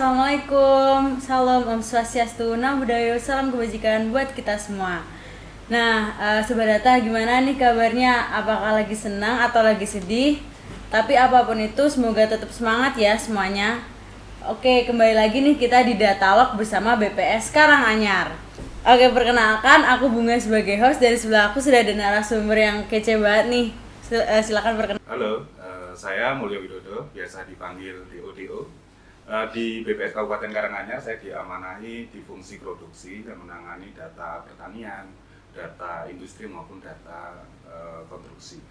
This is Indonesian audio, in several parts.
Assalamualaikum, salam Om Swastiastu, Namo Buddhaya, salam kebajikan buat kita semua. Nah, Sobat Data gimana nih kabarnya? Apakah lagi senang atau lagi sedih? Tapi apapun itu semoga tetap semangat ya semuanya. Oke, kembali lagi nih kita di Datalog bersama BPS Karanganyar. Oke, perkenalkan aku Bunga sebagai host, dari sebelah aku sudah ada narasumber yang kece banget nih. Silakan perkenalkan. Halo, saya Mulyo Widodo, biasa dipanggil DODO. Di BPS Kabupaten Karanganyar saya diamanahi di fungsi produksi dan menangani data pertanian, data industri maupun data konstruksi.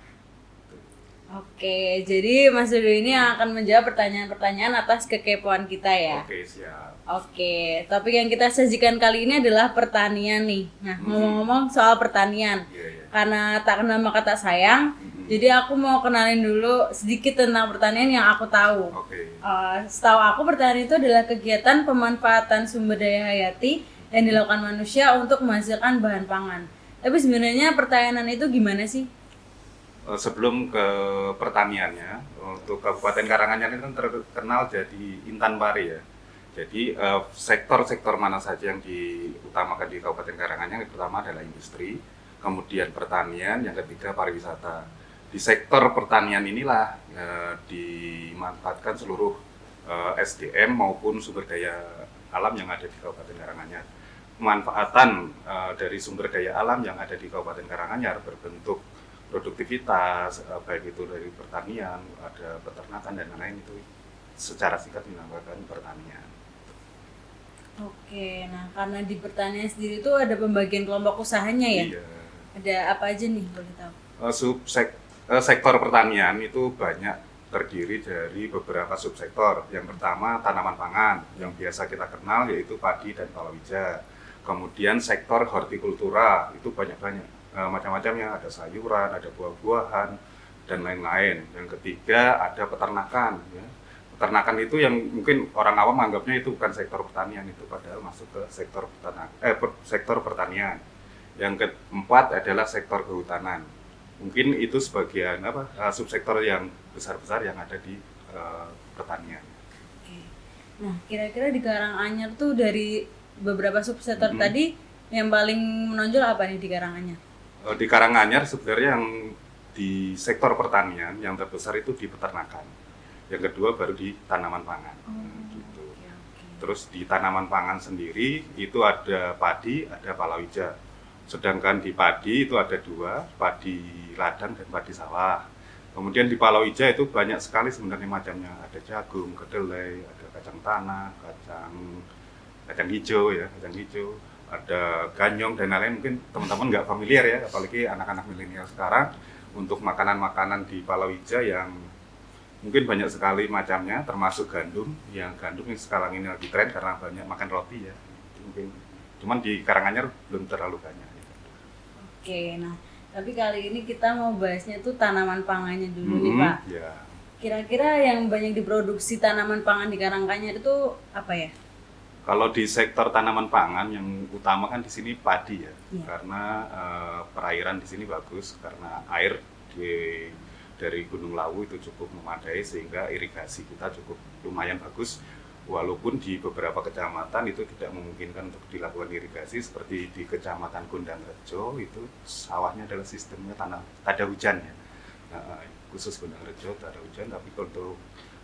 Oke, jadi Mas Dodo ini yang akan menjawab pertanyaan-pertanyaan atas kekepoan kita ya. Oke, siap. Oke, topik yang kita sajikan kali ini adalah pertanian nih. Nah, ngomong-ngomong soal pertanian, Iya. karena tak kenal maka tak sayang, jadi aku mau kenalin dulu sedikit tentang pertanian yang aku tahu. Oke. Setahu aku pertanian itu adalah kegiatan pemanfaatan sumber daya hayati yang dilakukan manusia untuk menghasilkan bahan pangan. Tapi sebenarnya pertanian itu gimana sih? Sebelum ke pertaniannya, untuk Kabupaten Karanganyar ini kan terkenal jadi intan pari ya. Jadi sektor-sektor mana saja yang diutamakan di Kabupaten Karanganyar, yang pertama adalah industri, kemudian pertanian, yang ketiga pariwisata. Di sektor pertanian inilah dimanfaatkan seluruh SDM maupun sumber daya alam yang ada di Kabupaten Karanganyar. Pemanfaatan dari sumber daya alam yang ada di Kabupaten Karanganyar berbentuk produktivitas, baik itu dari pertanian, ada peternakan dan lain-lain, itu secara singkat dinamakan pertanian. Oke, nah karena di pertanian sendiri itu ada pembagian kelompok usahanya ya? Iya. Ada apa aja nih boleh tahu? Sektor pertanian itu banyak terdiri dari beberapa subsektor. Yang pertama tanaman pangan, yang biasa kita kenal yaitu padi dan palawija. Kemudian sektor hortikultura itu banyak-banyak macam-macamnya, ada sayuran, ada buah-buahan dan lain-lain. Yang ketiga ada peternakan. Ya. Peternakan itu yang mungkin orang awam menganggapnya itu bukan sektor pertanian, itu padahal masuk ke sektor pertanian. Yang keempat adalah sektor kehutanan. Mungkin itu sebagian subsektor yang besar-besar yang ada di pertanian. Oke. Nah, kira-kira di Karanganyar tuh dari beberapa subsektor tadi yang paling menonjol apa nih di Karanganyar? Di Karanganyar sebenarnya yang di sektor pertanian yang terbesar itu di peternakan. Yang kedua baru di tanaman pangan. Gitu. Oke. Terus di tanaman pangan sendiri itu ada padi, ada palawija. Sedangkan di padi itu ada dua, padi ladang dan padi sawah. Kemudian di palawija itu banyak sekali sebenarnya macamnya. Ada jagung, kedelai, ada kacang tanah, kacang hijau ya, ada ganyong dan lain-lain. Mungkin teman-teman nggak familiar ya, apalagi anak-anak milenial sekarang, untuk makanan-makanan di palawija yang mungkin banyak sekali macamnya, termasuk gandum yang sekarang ini lagi tren karena banyak makan roti ya. Mungkin cuman di Karanganyar belum terlalu banyak. Oke, nah tapi kali ini kita mau bahasnya tuh tanaman pangannya dulu nih Pak. Ya. Kira-kira yang banyak diproduksi tanaman pangan di Karanganyar itu apa ya? Kalau di sektor tanaman pangan yang utama kan di sini padi ya, karena perairan di sini bagus, karena air dari Gunung Lawu itu cukup memadai sehingga irigasi kita cukup lumayan bagus. Walaupun di beberapa kecamatan itu tidak memungkinkan untuk dilakukan irigasi, seperti di Kecamatan Gondang Rejo itu sawahnya adalah sistemnya tada hujan ya. Khusus Gondang Rejo tada hujan, tapi untuk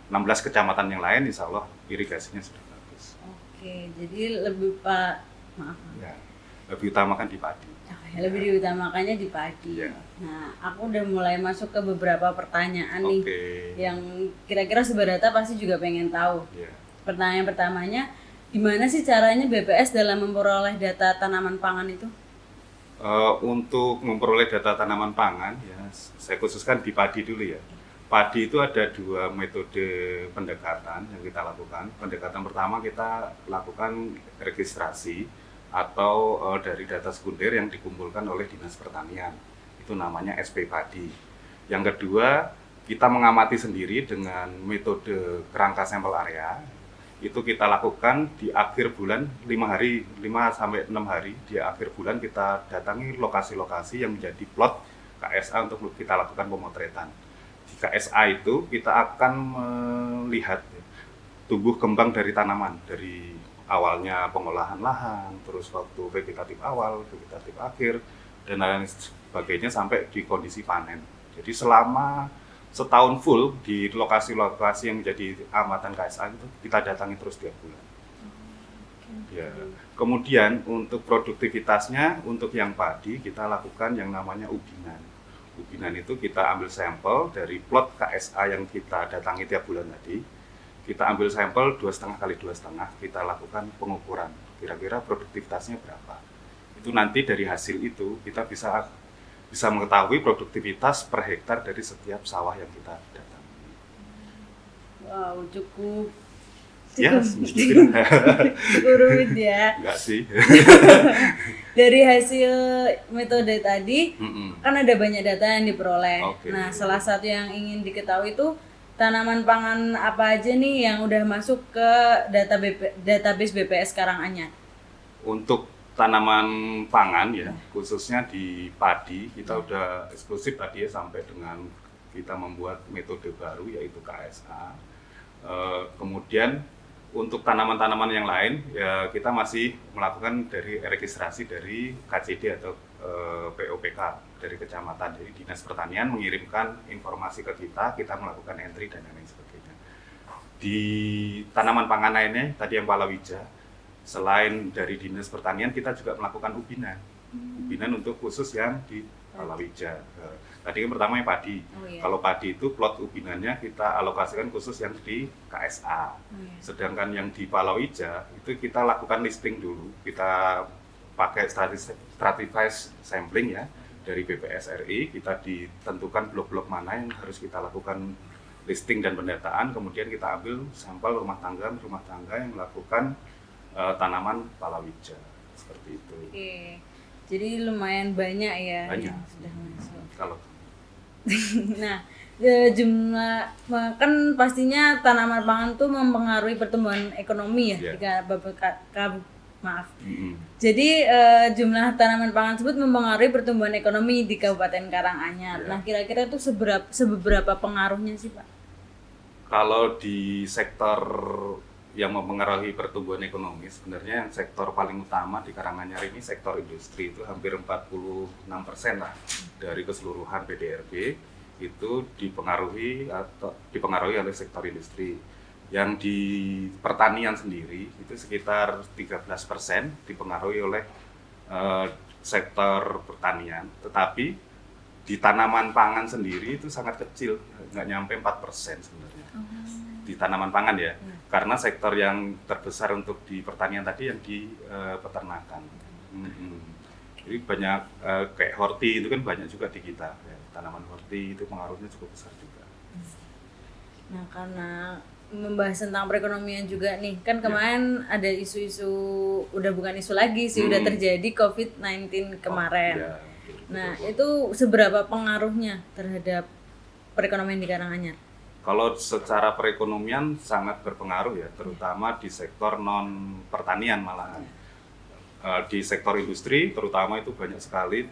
16 kecamatan yang lain insya Allah irigasinya sudah bagus. Oke, jadi lebih utamakan di padi. Lebih diutamakannya di padi. Ya. Nah, aku udah mulai masuk ke beberapa pertanyaan nih yang kira-kira Sobat Data pasti juga pengen tahu. Ya. Pertanyaan pertamanya, gimana sih caranya BPS dalam memperoleh data tanaman pangan itu? Untuk memperoleh data tanaman pangan, ya, saya khususkan di padi dulu ya. Padi itu ada dua metode pendekatan yang kita lakukan. Pendekatan pertama kita lakukan registrasi atau dari data sekunder yang dikumpulkan oleh Dinas Pertanian. Itu namanya SP Padi. Yang kedua, kita mengamati sendiri dengan metode kerangka sampel area. Itu kita lakukan di akhir bulan, 5-6 hari di akhir bulan kita datangi lokasi-lokasi yang menjadi plot KSA untuk kita lakukan pemotretan. Di KSA itu kita akan melihat tumbuh kembang dari tanaman, dari awalnya pengolahan lahan, terus waktu vegetatif awal, vegetatif akhir, dan lain sebagainya sampai di kondisi panen. Jadi selama setahun full di lokasi-lokasi yang menjadi amatan KSA itu kita datangi terus tiap bulan. Ya. Kemudian untuk produktivitasnya, untuk yang padi kita lakukan yang namanya ubinan. Ubinan itu kita ambil sampel dari plot KSA yang kita datangi tiap bulan tadi. Kita ambil sampel 2,5 kali 2,5, kita lakukan pengukuran. Kira-kira produktivitasnya berapa. Itu nanti dari hasil itu kita bisa mengetahui produktivitas per hektar dari setiap sawah yang kita datangi. Wow, cukup Ya, cukup rumit ya. enggak sih. Dari hasil metode tadi, kan ada banyak data yang diperoleh. Oke. Nah, salah satu yang ingin diketahui itu tanaman pangan apa aja nih yang udah masuk ke database BPS Karanganyar. Untuk tanaman pangan ya, khususnya di padi, kita udah eksklusif tadi ya sampai dengan kita membuat metode baru yaitu KSA. Kemudian untuk tanaman-tanaman yang lain ya kita masih melakukan dari registrasi dari KCD atau POPK dari kecamatan. Jadi Dinas Pertanian mengirimkan informasi ke kita melakukan entry dan lain sebagainya. Di tanaman pangan lainnya tadi yang palawija, selain dari Dinas Pertanian kita juga melakukan ubinan. Ubinan untuk khusus yang di palawija. Tadi kan pertama yang padi. Oh, iya. Kalau padi itu plot ubinannya kita alokasikan khusus yang di KSA. iya. Sedangkan yang di palawija itu kita lakukan listing dulu. Kita pakai stratified sampling ya dari BPS RI. Kita ditentukan blok-blok mana yang harus kita lakukan listing dan pendataan. Kemudian kita ambil sampel rumah tangga yang melakukan tanaman palawija seperti itu. Oke. Jadi lumayan banyak ya Banyak. yang sudah masuk. Kalau Nah, jumlah kan pastinya tanaman pangan tuh mempengaruhi pertumbuhan ekonomi ya Iya. jika maaf. mm-mm. Jadi jumlah tanaman pangan tersebut mempengaruhi pertumbuhan ekonomi di Kabupaten Karanganyar. Iya. Nah, kira-kira tuh seberapa pengaruhnya sih, Pak? Kalau di sektor yang mempengaruhi pertumbuhan ekonomi, sebenarnya yang sektor paling utama di Karanganyar ini sektor industri, itu hampir 46% lah dari keseluruhan PDRB itu dipengaruhi oleh sektor industri. Yang di pertanian sendiri itu sekitar 13% dipengaruhi oleh sektor pertanian, tetapi di tanaman pangan sendiri itu sangat kecil, nggak nyampe 4% sebenarnya. Di tanaman pangan ya, karena sektor yang terbesar untuk di pertanian tadi yang di peternakan. Jadi banyak kayak horti itu kan banyak juga di kita ya. Tanaman horti itu pengaruhnya cukup besar juga. Nah, karena membahas tentang perekonomian juga nih, kan kemarin ada isu-isu, udah bukan isu lagi sih, udah terjadi COVID-19 kemarin. Ya, Nah, itu seberapa pengaruhnya terhadap perekonomian di Karanganyar? kalau secara perekonomian sangat berpengaruh ya, terutama di sektor non pertanian malahan. Di sektor industri terutama itu banyak sekali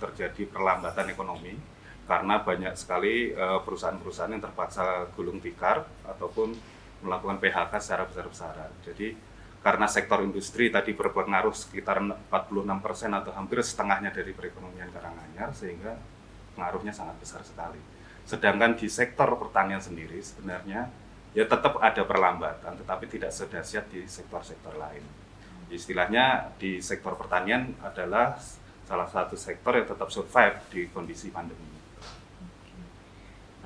terjadi perlambatan ekonomi karena banyak sekali perusahaan-perusahaan yang terpaksa gulung tikar ataupun melakukan PHK secara besar-besaran. Jadi karena sektor industri tadi berpengaruh sekitar 46% atau hampir setengahnya dari perekonomian Karanganyar, sehingga pengaruhnya sangat besar sekali. Sedangkan di sektor pertanian sendiri sebenarnya ya tetap ada perlambatan, tetapi tidak sedahsyat di sektor-sektor lain. Istilahnya di sektor pertanian adalah salah satu sektor yang tetap survive di kondisi pandemi.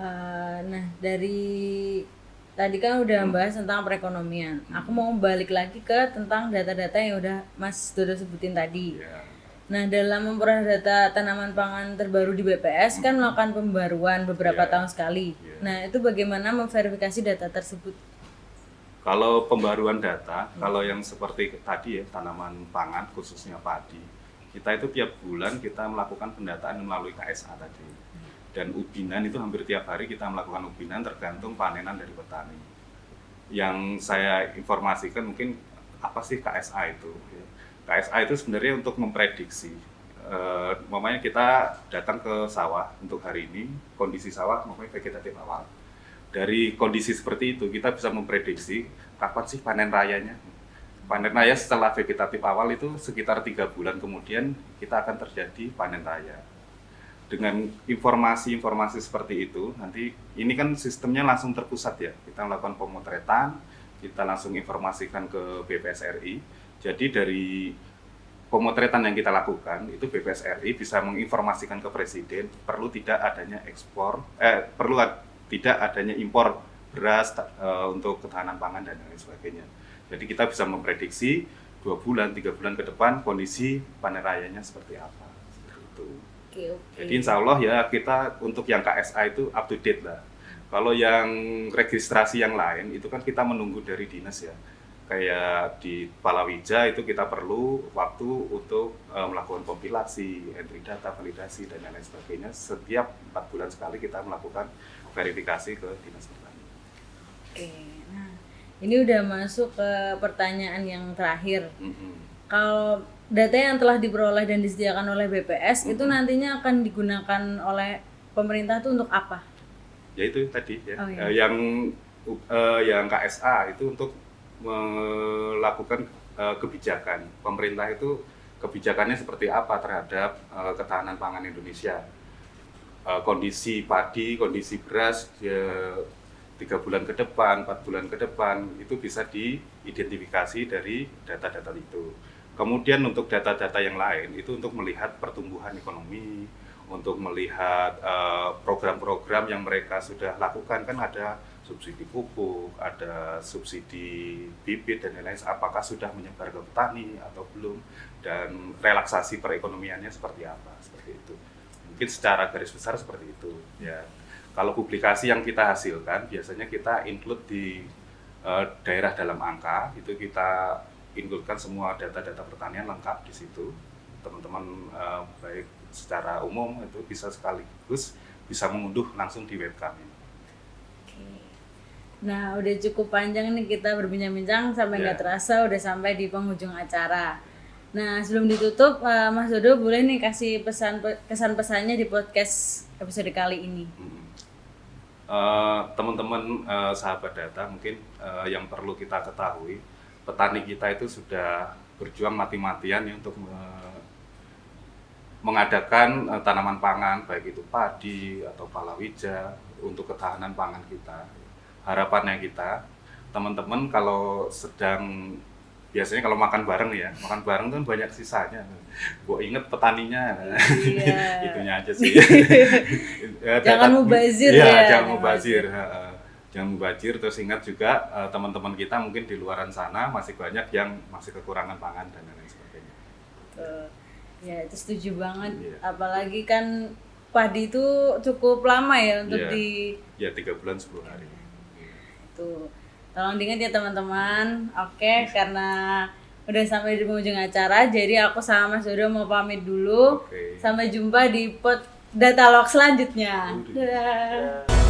Nah, dari tadi kan udah bahas tentang perekonomian. Aku mau balik lagi ke tentang data-data yang udah Mas Dodo sebutin tadi. Ya. Nah, dalam memperoleh data tanaman pangan terbaru di BPS kan melakukan pembaruan beberapa tahun sekali. Nah, itu bagaimana memverifikasi data tersebut? Kalau pembaruan data, kalau yang seperti tadi ya, tanaman pangan khususnya padi, kita itu tiap bulan kita melakukan pendataan melalui KSA tadi. Dan ubinan itu hampir tiap hari kita melakukan ubinan tergantung panenan dari petani. Yang saya informasikan mungkin apa sih KSA itu? KSA itu sebenarnya untuk memprediksi. Umpamanya kita datang ke sawah untuk hari ini, kondisi sawah umpamanya vegetatif awal. Dari kondisi seperti itu kita bisa memprediksi kapan sih panen rayanya. Panen raya setelah vegetatif awal itu sekitar 3 bulan kemudian kita akan terjadi panen raya. Dengan informasi-informasi seperti itu, nanti ini kan sistemnya langsung terpusat ya. Kita melakukan pemotretan, kita langsung informasikan ke BPS RI. Jadi dari pemotretan yang kita lakukan, itu BPS RI bisa menginformasikan ke Presiden perlu tidak adanya tidak adanya impor beras untuk ketahanan pangan dan lain sebagainya. Jadi kita bisa memprediksi 2 bulan, 3 bulan ke depan kondisi panen rayanya seperti apa. Seperti itu. Oke. Jadi insya Allah ya kita untuk yang KSA itu up to date lah. Kalau yang registrasi yang lain itu kan kita menunggu dari dinas ya. Kayak di Palawija itu kita perlu waktu untuk melakukan kompilasi, entry data, validasi dan lain sebagainya. Setiap 4 bulan sekali kita melakukan verifikasi ke dinas pertanian. Oke. Nah, ini udah masuk ke pertanyaan yang terakhir. Kalau data yang telah diperoleh dan disediakan oleh BPS itu nantinya akan digunakan oleh pemerintah itu untuk apa? Ya itu tadi ya. Oh, iya. Yang KSA itu untuk melakukan kebijakan. Pemerintah itu kebijakannya seperti apa terhadap ketahanan pangan Indonesia. Kondisi padi, kondisi beras 3 bulan ke depan, 4 bulan ke depan itu bisa diidentifikasi dari data-data itu. Kemudian untuk data-data yang lain itu untuk melihat pertumbuhan ekonomi, untuk melihat program-program yang mereka sudah lakukan, kan ada subsidi pupuk, ada subsidi bibit dan lain-lain, apakah sudah menyebar ke petani atau belum, dan relaksasi perekonomiannya seperti apa, seperti itu. Mungkin secara garis besar seperti itu ya. Kalau publikasi yang kita hasilkan biasanya kita include di daerah dalam angka, itu kita includekan semua data-data pertanian lengkap di situ. Teman-teman baik secara umum itu bisa sekaligus bisa mengunduh langsung di web kami. Nah, udah cukup panjang nih kita berbincang-bincang sampai nggak terasa udah sampai di penghujung acara. Nah, sebelum ditutup, Mas Dodo boleh nih kasih kesan-pesannya di podcast episode kali ini. Teman-teman sahabat data, mungkin yang perlu kita ketahui, petani kita itu sudah berjuang mati-matian ya untuk mengadakan tanaman pangan, baik itu padi atau palawija, untuk ketahanan pangan kita. Harapannya kita, teman-teman kalau sedang, biasanya kalau makan bareng kan banyak sisanya. Gua inget petaninya, Iya. itunya aja sih. Jangan mubazir Jangan mubazir. Jangan mubazir, terus ingat juga teman-teman kita mungkin di luaran sana masih banyak yang masih kekurangan pangan dan lain sebagainya. Ya, itu setuju banget. Apalagi kan padi itu cukup lama ya untuk 3 bulan 10 hari. Itu. Tolong diingat ya teman-teman. Oke, karena udah sampai di penghujung acara, jadi aku sama Mas Dodo mau pamit dulu. Sampai jumpa di Datalog selanjutnya. Dadah.